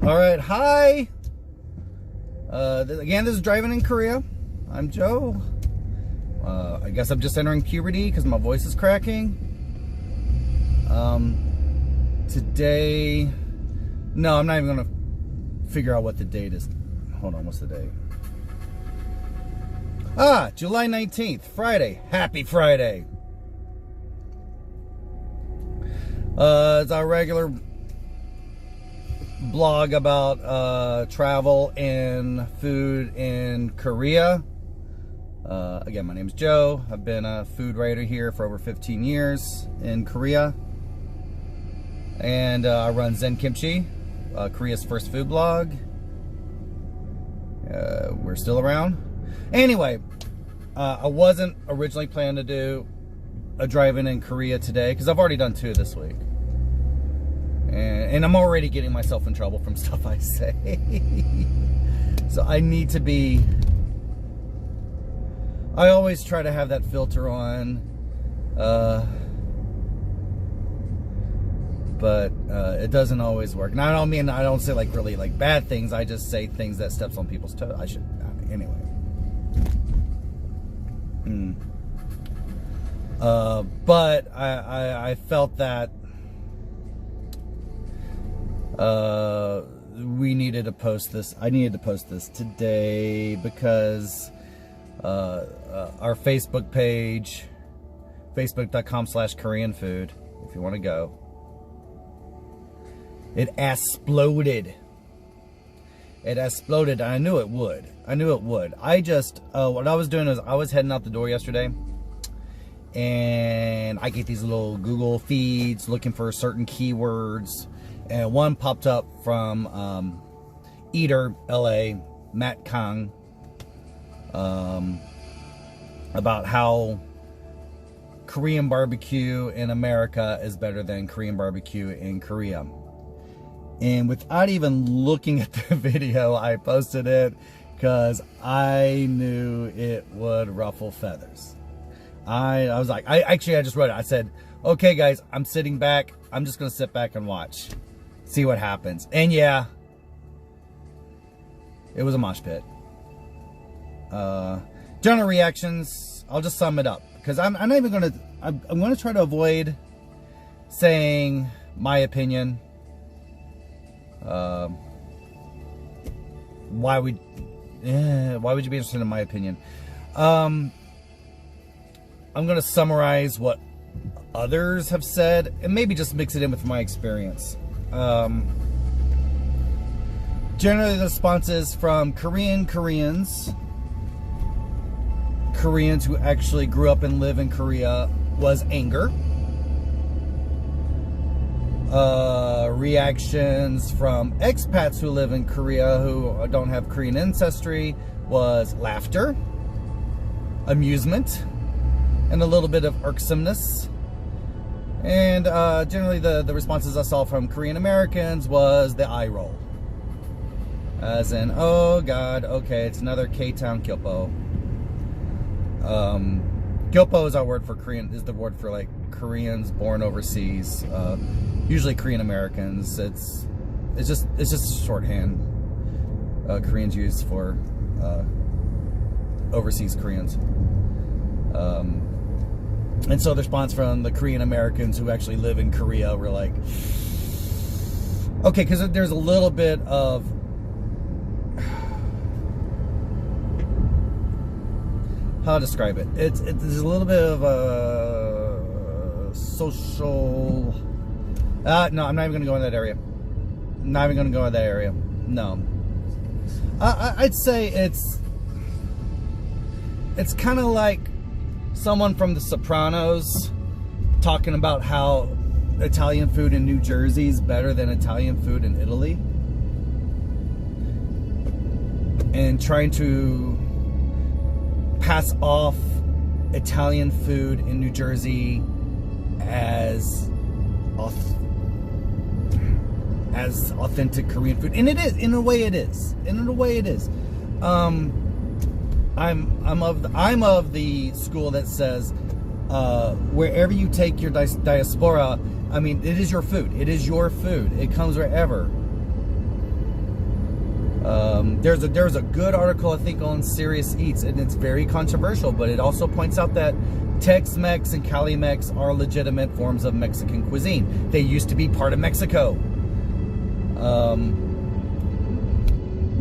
All right, hi. Again, this is Driving in Korea. I'm Joe. I guess I'm just entering puberty because my voice is cracking. Today, no, I'm not even gonna figure out what the date is. Hold on, what's the date? July 19th, Friday. Happy Friday. It's our regular blog about travel and food in Korea. Again, my name's Joe. I've been a food writer here for over 15 years in Korea. And I run ZenKimchi, Korea's first food blog. We're still around. Anyway, I wasn't originally planning to do a drive-in in Korea today because I've already done 2 this week. And I'm already getting myself in trouble from stuff I say. So I need to be... I always try to have that filter on. But it doesn't always work. And I don't say like really like bad things. I just say things that steps on people's toes. Anyway. But I felt that we needed to post this. I needed to post this today because our Facebook page, facebook.com/KoreanFood, if you want to go, it exploded. It exploded. I knew it would. I just, what I was doing is I was heading out the door yesterday, and I get these little Google feeds looking for certain keywords, and one popped up from Eater LA, Matt Kang, about how Korean barbecue in America is better than Korean barbecue in Korea. And without even looking at the video, I posted it because I knew it would ruffle feathers. I was like, I just wrote it. I said, okay guys, I'm sitting back. I'm just going to sit back and watch. See what happens. And yeah, it was a mosh pit. General reactions, I'll just sum it up. Because I'm not even going to, I'm going to try to avoid saying my opinion. Why would you be interested in my opinion? I'm going to summarize what others have said and maybe just mix it in with my experience. Generally the responses from Koreans who actually grew up and live in Korea was anger. Reactions from expats who live in Korea who don't have Korean ancestry was laughter, amusement, and a little bit of irksomeness. And generally the responses I saw from Korean Americans was the eye roll. As in, oh God, okay, it's another K-Town Gyopo. Gyopo is our word for Korean, is the word for like Koreans born overseas. Usually Korean Americans. It's just shorthand. Koreans use for overseas Koreans. And so the response from the Korean Americans who actually live in Korea were like, okay, because there's a little bit of how to describe it. There's a little bit of a social. No, I'm not even going to go in that area. No. I'd say it's kind of like someone from The Sopranos talking about how Italian food in New Jersey is better than Italian food in Italy. And trying to pass off Italian food in New Jersey as authentic Korean food, and it is. In a way, it is. I'm of the school that says wherever you take your diaspora, I mean, it is your food. It is your food. It comes wherever. There's a good article, I think, on Serious Eats, and it's very controversial, but it also points out that Tex-Mex and Cali-Mex are legitimate forms of Mexican cuisine. They used to be part of Mexico.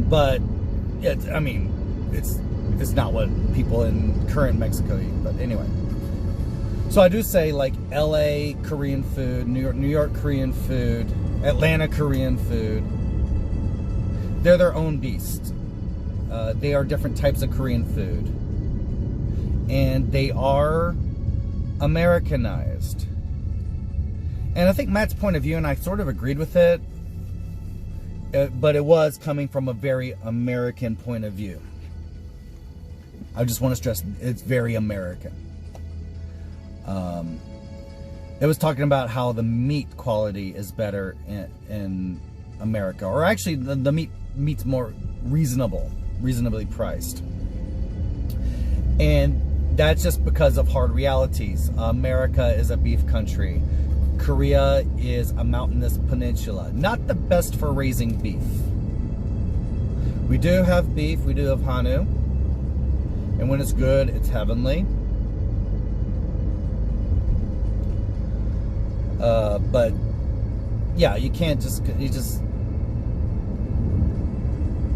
But I mean, it's not what people in current Mexico eat. But anyway, so I do say, like, LA Korean food, New York Korean food, Atlanta Korean food. They're their own beast. They are different types of Korean food, and they are Americanized. And I think Matt's point of view, and I sort of agreed with it, but it was coming from a very American point of view. I just want to stress it's very American. It was talking about how the meat quality is better in America, or actually the meat's more reasonably priced. And that's just because of hard realities. America is a beef country. Korea is a mountainous peninsula. Not the best for raising beef. We do have beef, we do have Hanu. And when it's good, it's heavenly. But yeah, you can't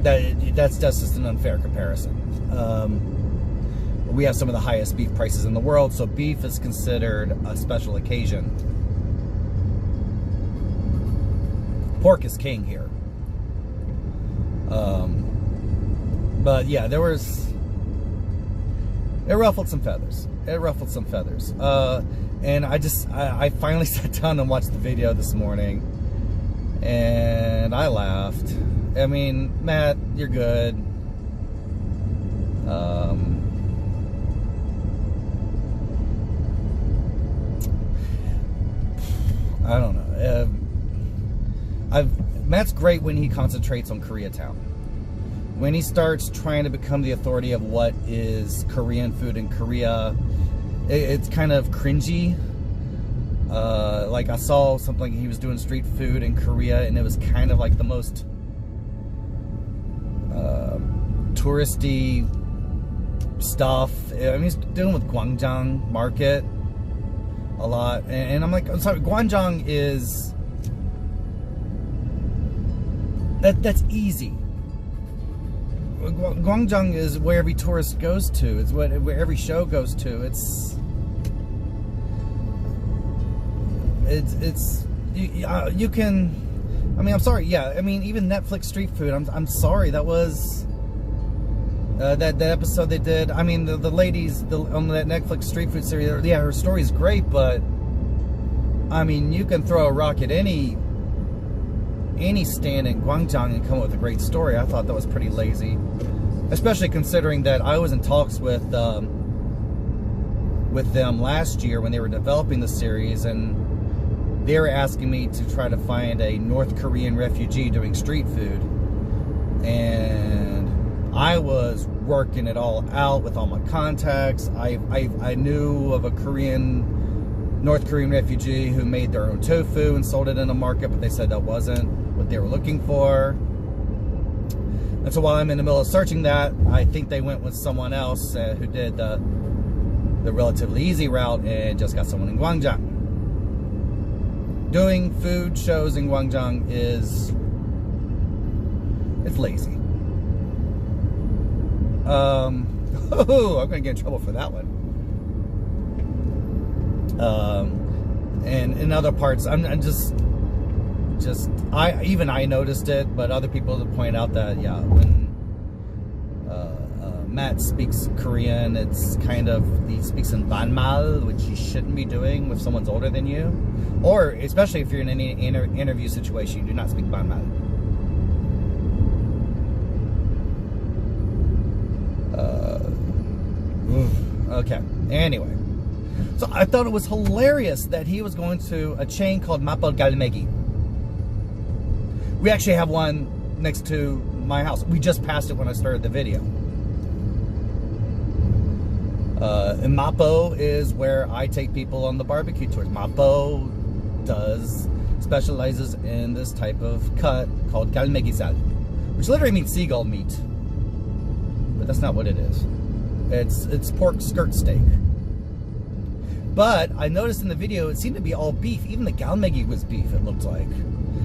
that's just an unfair comparison. We have some of the highest beef prices in the world, so beef is considered a special occasion. Pork is king here. But yeah, it ruffled some feathers. And I finally sat down and watched the video this morning, and I laughed. I mean, Matt, you're good. I don't know. Matt's great when he concentrates on Koreatown. When he starts trying to become the authority of what is Korean food in Korea, it's kind of cringy. Like, I saw something, he was doing street food in Korea, and it was kind of like the most touristy stuff. I mean, he's dealing with Gwangjang market a lot, and I'm like, I'm sorry, Gwangjang is that's easy. Gwangjang is where every tourist goes to. It's where every show goes to. You can. I mean, I'm sorry. Yeah, I mean, even Netflix street food. I'm sorry. That was that episode they did. I mean, the ladies on that Netflix street food series. Yeah, her story's great, but I mean, you can throw a rock at any stand in Gwangjang and come up with a great story. I thought that was pretty lazy, especially considering that I was in talks with them last year when they were developing the series, and they were asking me to try to find a North Korean refugee doing street food, and I was working it all out with all my contacts. I knew of a North Korean refugee who made their own tofu and sold it in a market, but they said that wasn't what they were looking for. And so while I'm in the middle of searching that, I think they went with someone else who did the relatively easy route and just got someone in Gwangjang. Doing food shows in Gwangjang it's lazy. I'm gonna get in trouble for that one. And in other parts, I noticed it, but other people have pointed out that, yeah, when Matt speaks Korean, it's kind of, he speaks in banmal, which you shouldn't be doing if someone's older than you, or especially if you're in any interview situation, you do not speak banmal. Okay, anyway. So I thought it was hilarious that he was going to a chain called Mapo Galmegi. We actually have one next to my house. We just passed it when I started the video. And Mapo is where I take people on the barbecue tours. Mapo specializes in this type of cut called galmegisal, which literally means seagull meat, but that's not what it is. It's pork skirt steak. But I noticed in the video it seemed to be all beef. Even the galmegi was beef, it looked like.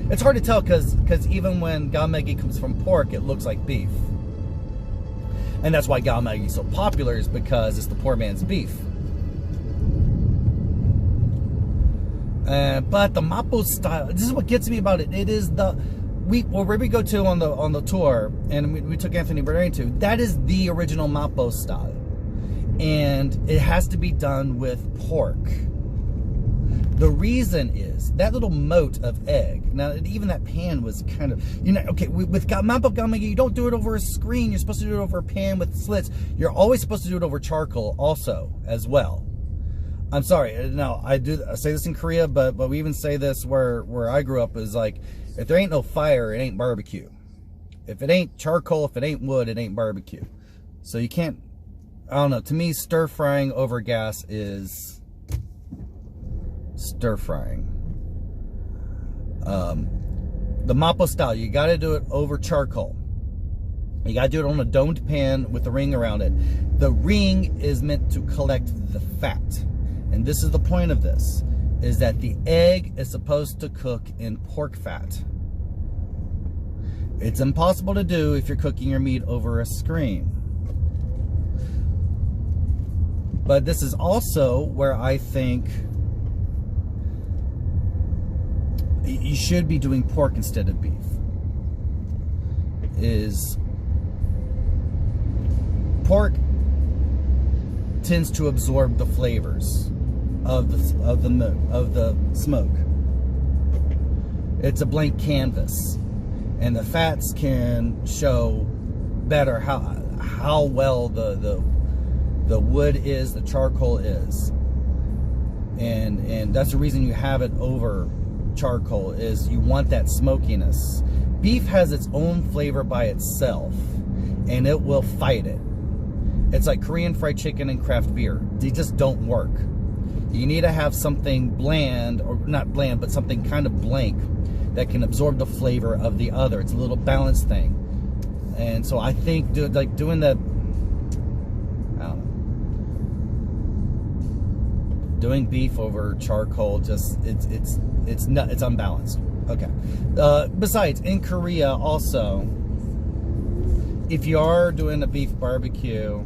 It's hard to tell because even when galmegi comes from pork, it looks like beef. And that's why galmegi is so popular, is because it's the poor man's beef. But the Mapo style, this is what gets me about it. It is where we go to on the tour, and we took Anthony Bernard to, that is the original Mapo style. And it has to be done with pork. The reason is that little moat of egg. Now, even that pan was kind of, okay, with Mapo galmegi, you don't do it over a screen. You're supposed to do it over a pan with slits. You're always supposed to do it over charcoal also, as well. I'm sorry. Now, I say this in Korea, but we even say this where I grew up, is like, if there ain't no fire, it ain't barbecue. If it ain't charcoal, if it ain't wood, it ain't barbecue. So you can't, I don't know. To me, stir frying over gas is stir frying. The Mapo style, you got to do it over charcoal. You got to do it on a domed pan with a ring around it. The ring is meant to collect the fat. And this is the point of this, is that the egg is supposed to cook in pork fat. It's impossible to do if you're cooking your meat over a screen. But this is also where I think you should be doing pork instead of beef. Is pork tends to absorb the flavors of the smoke. It's a blank canvas, and the fats can show better how well the wood is, the charcoal is, and that's the reason you have it over charcoal, is you want that smokiness. Beef has its own flavor by itself, and it will fight it. It's like Korean fried chicken and craft beer. They just don't work. You need to have something bland, or not bland, but something kind of blank that can absorb the flavor of the other. It's a little balanced thing. And so I think doing the, I don't know, doing beef over charcoal, just it's unbalanced. Okay. Besides, in Korea also, if you are doing a beef barbecue,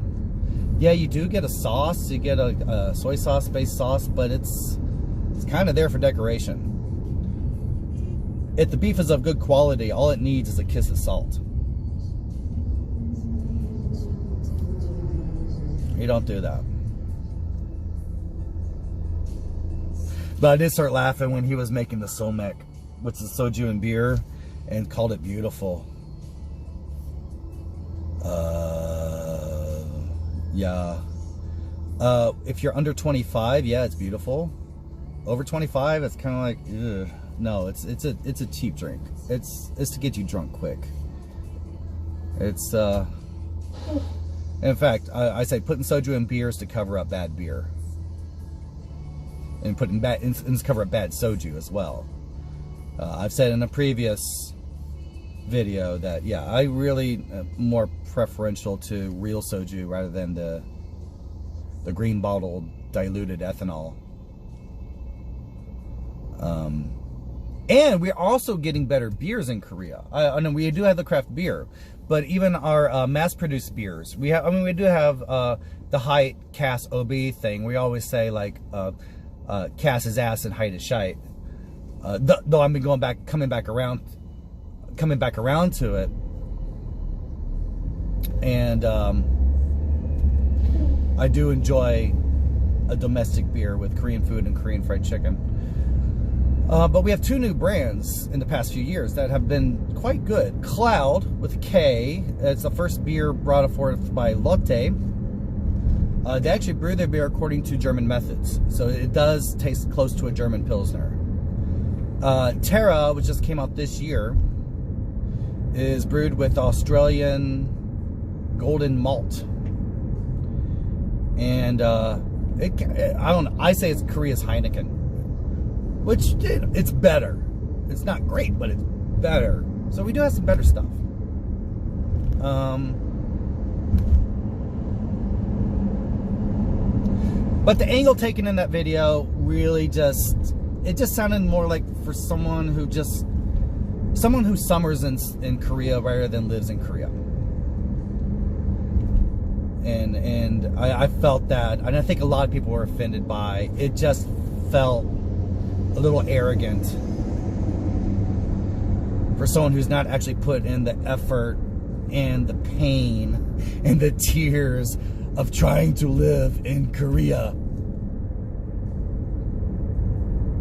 yeah, you do get a sauce. You get a soy sauce based sauce, but it's kind of there for decoration. If the beef is of good quality, all it needs is a kiss of salt. You don't do that. But I did start laughing when he was making the somek, which is soju and beer, and called it beautiful. Yeah. If you're under 25, yeah, it's beautiful. Over 25, it's kind of like, ugh. No, it's a cheap drink. It's to get you drunk quick. It's in fact, I say putting soju in beer is to cover up bad beer, and putting and cover up bad soju as well. I've said in a previous video that, yeah, I really more preferential to real soju rather than the green bottled diluted ethanol. And we're also getting better beers in Korea. I know we do have the craft beer, but even our mass-produced beers, we do have the height Cass OB thing. We always say like Cass is ass and height is shite. Though I've been coming back around to it, and I do enjoy a domestic beer with Korean food and Korean fried chicken. But we have two new brands in the past few years that have been quite good. Cloud with a K. It's the first beer brought forth by Lotte. They actually brew their beer according to German methods, so it does taste close to a German Pilsner. Terra, which just came out this year, is brewed with Australian golden malt, and I don't know, I say it's Korea's Heineken, which it's better. It's not great, but it's better. So we do have some better stuff. But the angle taken in that video really it just sounded more like for someone who summers in Korea rather than lives in Korea. And I felt that, and I think a lot of people were offended by it. Just felt a little arrogant for someone who's not actually put in the effort and the pain and the tears of trying to live in Korea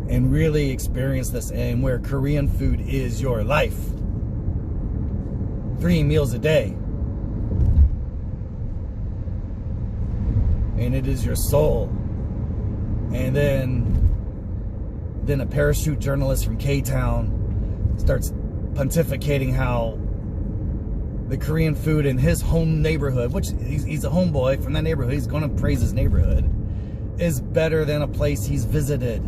and really experience this, and where Korean food is your life. 3 meals a day. And it is your soul. And then a parachute journalist from K-Town starts pontificating how the Korean food in his home neighborhood, which he's a homeboy from that neighborhood, he's going to praise his neighborhood, is better than a place he's visited.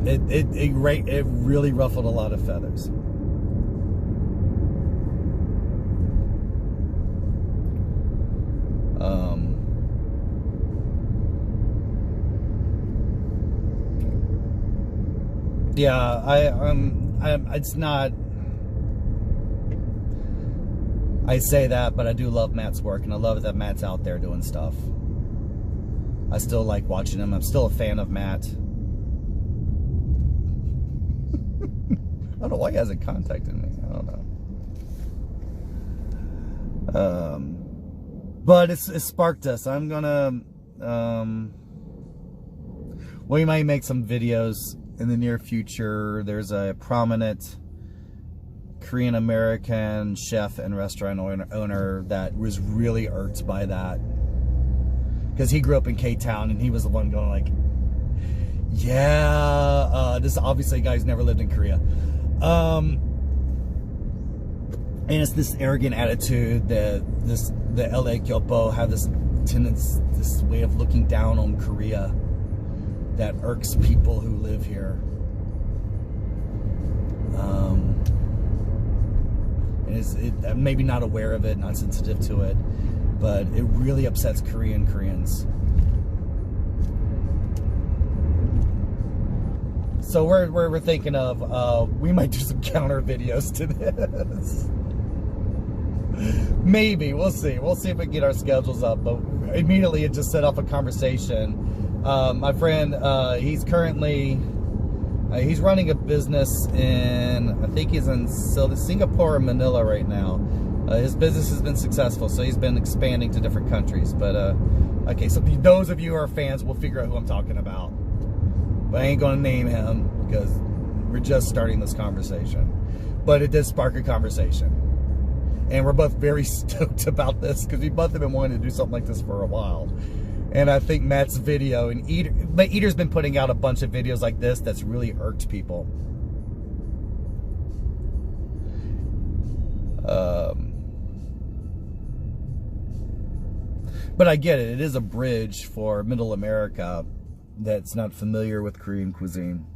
It really ruffled a lot of feathers. Yeah, it's not. I say that, but I do love Matt's work, and I love that Matt's out there doing stuff. I still like watching him. I'm still a fan of Matt. I don't know why he hasn't contacted me. I don't know. But it sparked us. I'm gonna, we might make some videos in the near future. There's a prominent Korean American chef and restaurant owner that was really irked by that, because he grew up in K-Town and he was the one going like, yeah, this is obviously a guy who's never lived in Korea. And it's this arrogant attitude that the LA Kyopo have this tendency, this way of looking down on Korea that irks people who live here. And I'm maybe not aware of it, not sensitive to it, but it really upsets Koreans. So we're thinking of, we might do some counter videos to this. Maybe, we'll see. We'll see if we can get our schedules up, but immediately it just set off a conversation. My friend, he's currently, he's running a business in, I think he's in Singapore or Manila right now. His business has been successful, so he's been expanding to different countries. But, okay, so those of you who are fans will figure out who I'm talking about. But I ain't gonna name him because we're just starting this conversation. But it did spark a conversation. And we're both very stoked about this because we both have been wanting to do something like this for a while. And I think Matt's video, and Eater's been putting out a bunch of videos like this that's really irked people. But I get it. It is a bridge for Middle America that's not familiar with Korean cuisine.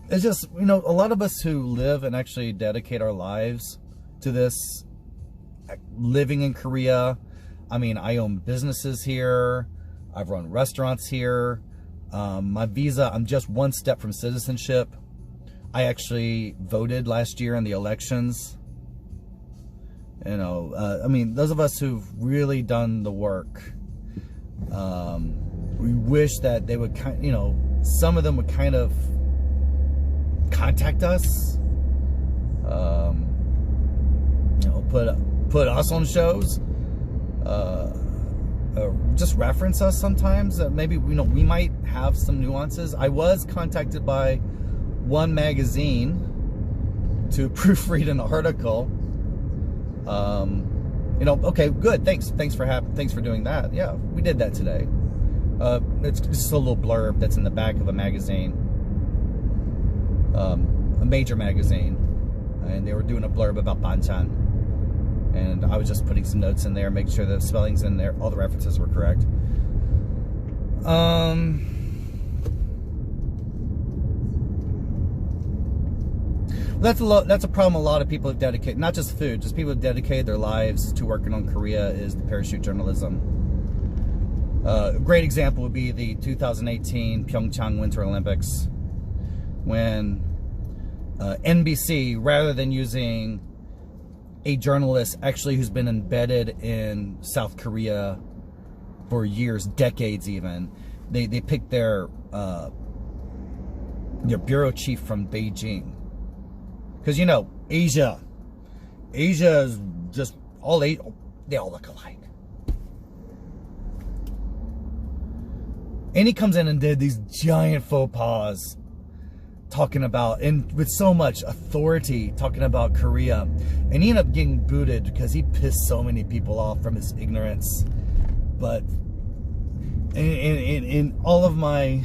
It's just, you know, a lot of us who live and actually dedicate our lives to this, living in Korea. I mean, I own businesses here. I've run restaurants here. My visa, I'm just one step from citizenship. I actually voted last year in the elections. You know, I mean, those of us who've really done the work, we wish that they would, you know, some of them would kind of contact us, you know, put us on shows, just reference us sometimes. Maybe, you know, we might have some nuances. I was contacted by one magazine to proofread an article. You know, okay, good. Thanks for doing that. Yeah, we did that today. It's just a little blurb that's in the back of a magazine, a major magazine, and they were doing a blurb about banchan, and I was just putting some notes in there, making sure the spellings in there, all the references were correct. That's a problem a lot of people have dedicated, not just food, just people have dedicated their lives to working on Korea, is the parachute journalism. A great example would be the 2018 Pyeongchang Winter Olympics, when NBC, rather than using a journalist actually who's been embedded in South Korea for years, decades even, they picked their bureau chief from Beijing. Because, you know, Asia is just they all look alike. And he comes in and did these giant faux pas talking about, and with so much authority, talking about Korea. And he ended up getting booted because he pissed so many people off from his ignorance. But in all of my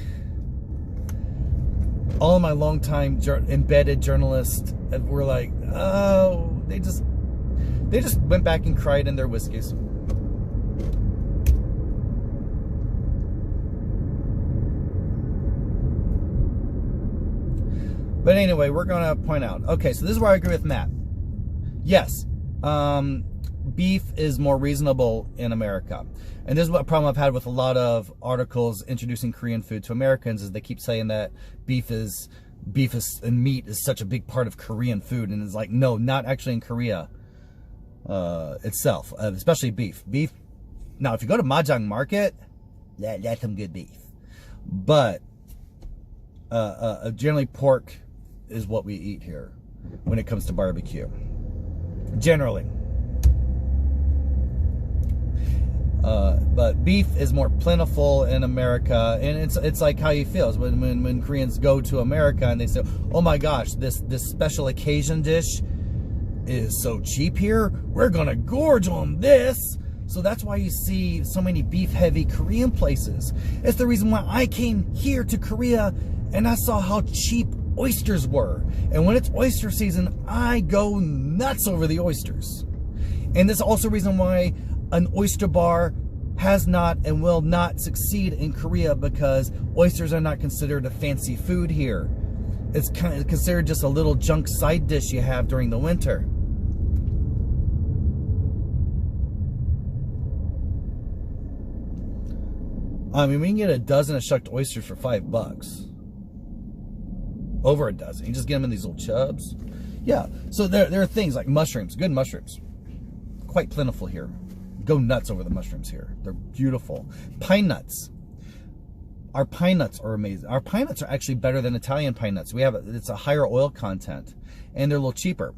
longtime embedded journalists were like, oh, they just went back and cried in their whiskeys. But anyway, we're going to point out. Okay, so this is where I agree with Matt. Yes, beef is more reasonable in America. And this is what problem I've had with a lot of articles introducing Korean food to Americans, is they keep saying that beef and meat is such a big part of Korean food. And it's like, no, not actually in Korea itself, especially beef. Beef, now if you go to Mahjong Market, that's some good beef. But generally pork is what we eat here when it comes to barbecue. Generally. But beef is more plentiful in America, and it's like how you feel when Koreans go to America and they say, oh my gosh, this special occasion dish is so cheap here, we're gonna gorge on this. So that's why you see so many beef heavy Korean places. It's the reason why I came here to Korea and I saw how cheap oysters were. And when it's oyster season, I go nuts over the oysters. And this is also the reason why an oyster bar has not and will not succeed in Korea, because oysters are not considered a fancy food here. It's kind of considered just a little junk side dish you have during the winter. I mean, we can get a dozen of shucked oysters for $5. Over a dozen. You just get them in these little chubs. Yeah. So there are things like mushrooms, good mushrooms. Quite plentiful here. Go nuts over the mushrooms here. They're beautiful. Pine nuts. Our pine nuts are amazing. Our pine nuts are actually better than Italian pine nuts. It's a higher oil content, and they're a little cheaper.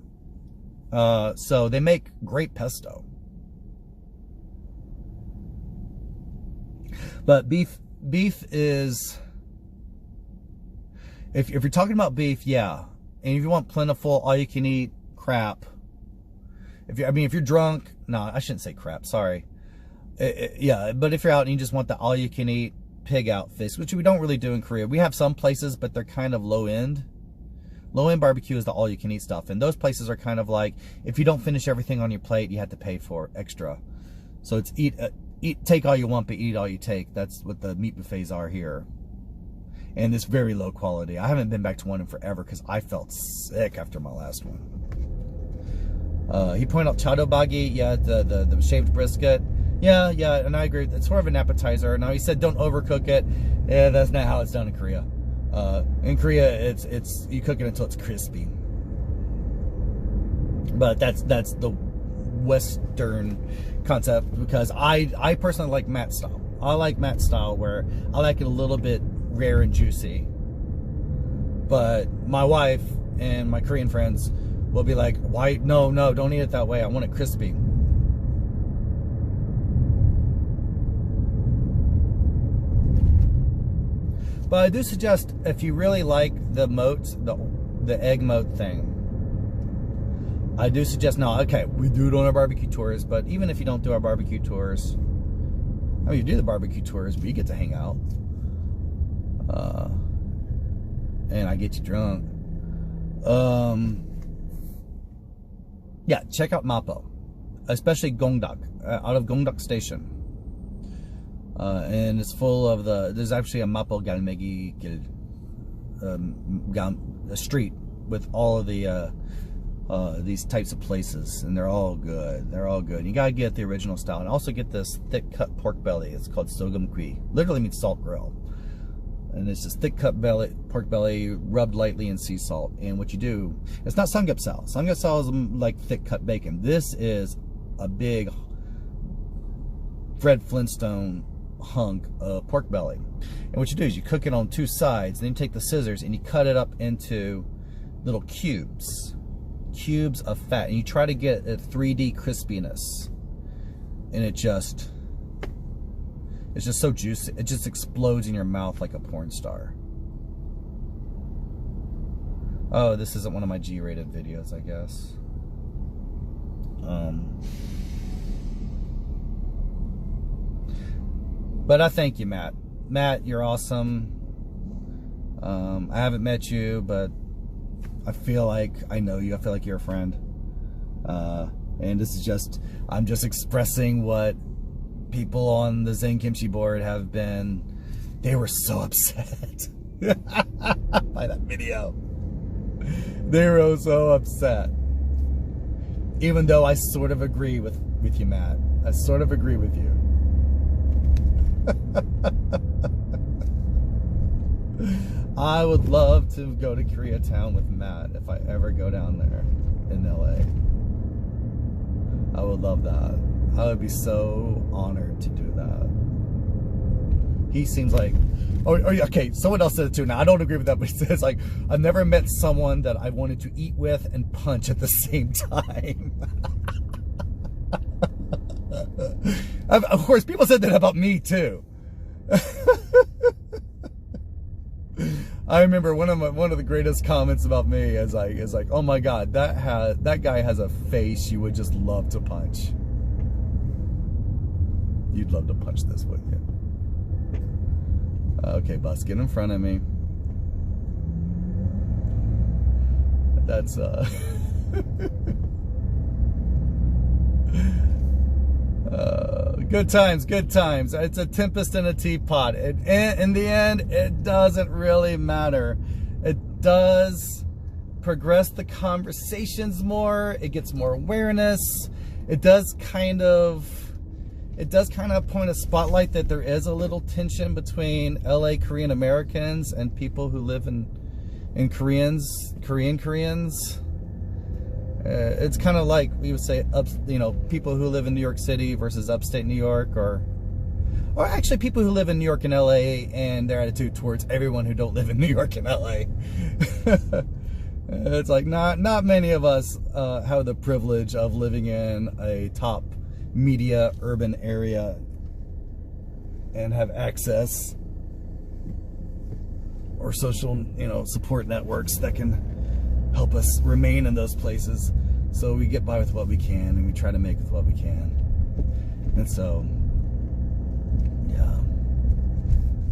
So they make great pesto. But beef is, if you're talking about beef, yeah. And if you want plentiful, all you can eat crap. If you're drunk, no, I shouldn't say crap, sorry. Yeah, but if you're out and you just want the all you can eat pig outfits, which we don't really do in Korea. We have some places, but they're kind of low end. Low end barbecue is the all you can eat stuff. And those places are kind of like, if you don't finish everything on your plate, you have to pay for extra. So it's take all you want, but eat all you take. That's what the meat buffets are here. And it's very low quality. I haven't been back to one in forever because I felt sick after my last one. He pointed out chadobagi, yeah, the shaved brisket. Yeah, and I agree. It's sort of an appetizer. Now he said don't overcook it. Yeah, that's not how it's done in Korea. In Korea, it's you cook it until it's crispy. But that's the Western concept, because I personally like Matt's style. I like Matt's style where I like it a little bit rare and juicy. But my wife and my Korean friends will be like, why? No, don't eat it that way. I want it crispy. But I do suggest, if you really like the moats, the egg moat thing, I do suggest, now, okay, we do it on our barbecue tours, but even if you don't do our barbecue tours, I mean, you do the barbecue tours, but you get to hang out. And I get you drunk. Yeah, check out Mapo, especially Gongdak, out of Gongdak Station. And it's full of there's actually a Mapo Galmegi a street with all of the these types of places, and they're all good. They're all good. You gotta get the original style, and also get this thick cut pork belly. It's called ZenKimchi. Literally means salt grill, and it's just thick cut pork belly rubbed lightly in sea salt. And what you do, it's not samgyeopsal. Samgyeopsal is like thick cut bacon. This is a big Fred Flintstone hunk of pork belly. And what you do is you cook it on two sides, then you take the scissors and you cut it up into little cubes of fat, and you try to get a 3D crispiness, and it's just so juicy. It just explodes in your mouth like a porn star. Oh, this isn't one of my G-rated videos, I guess. But I thank you, Matt. Matt, you're awesome. I haven't met you, but I feel like I know you. I feel like you're a friend. And this is just, I'm just expressing what people on the ZenKimchi board have been. They were so upset by that video. They were so upset. Even though I sort of agree with you, Matt. I sort of agree with you. I would love to go to Koreatown with Matt if I ever go down there in LA. I would love that. I would be so honored to do that. He seems like, okay, someone else said it too. Now, I don't agree with that, but he says, like, I've never met someone that I wanted to eat with and punch at the same time. Of course, people said that about me too. I remember one of the greatest comments about me is like, oh my God, that guy has a face you would just love to punch. You'd love to punch this, wouldn't you? Okay, bus, get in front of me. That's good times, good times. It's a tempest in a teapot. In the end, it doesn't really matter. It does progress the conversations more. It gets more awareness. It does kind of point a spotlight that there is a little tension between LA Korean Americans and people who live in Koreans. It's kind of like we would say, people who live in New York City versus upstate New York, or actually people who live in New York and LA and their attitude towards everyone who don't live in New York and LA. It's like not many of us have the privilege of living in a top media urban area and have access or social support networks that can help us remain in those places. So we get by with what we can, and we try to make with what we can. And so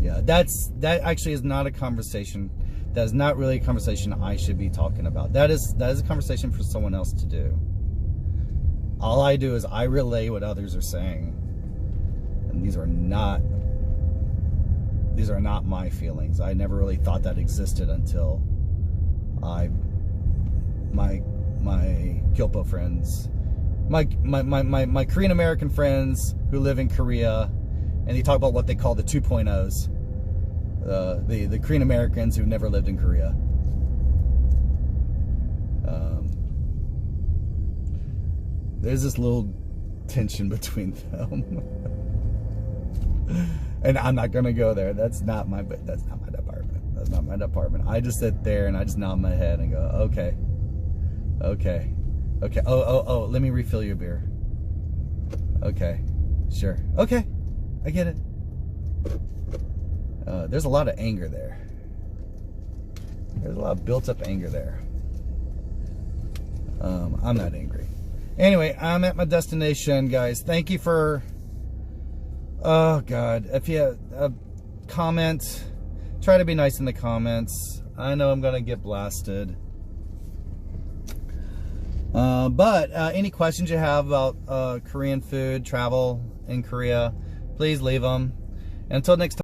yeah, that actually is not a conversation. That is not really a conversation I should be talking about. That is a conversation for someone else to do. All I do is I relay what others are saying, and these are not my feelings. I never really thought that existed until my Kyopo friends, my Korean American friends who live in Korea, and they talk about what they call the 2.0s, the Korean Americans who never lived in Korea. There's this little tension between them. And I'm not gonna go there. That's not my department. That's not my department. I just sit there and I just nod my head and go, okay. Oh, let me refill your beer. Okay, sure. Okay, I get it. There's a lot of anger there. There's a lot of built up anger there. I'm not angry. Anyway, I'm at my destination, guys. Thank you for, oh God, if you comment, try to be nice in the comments. I know I'm gonna get blasted. But any questions you have about Korean food, travel in Korea, please leave them. And until next time.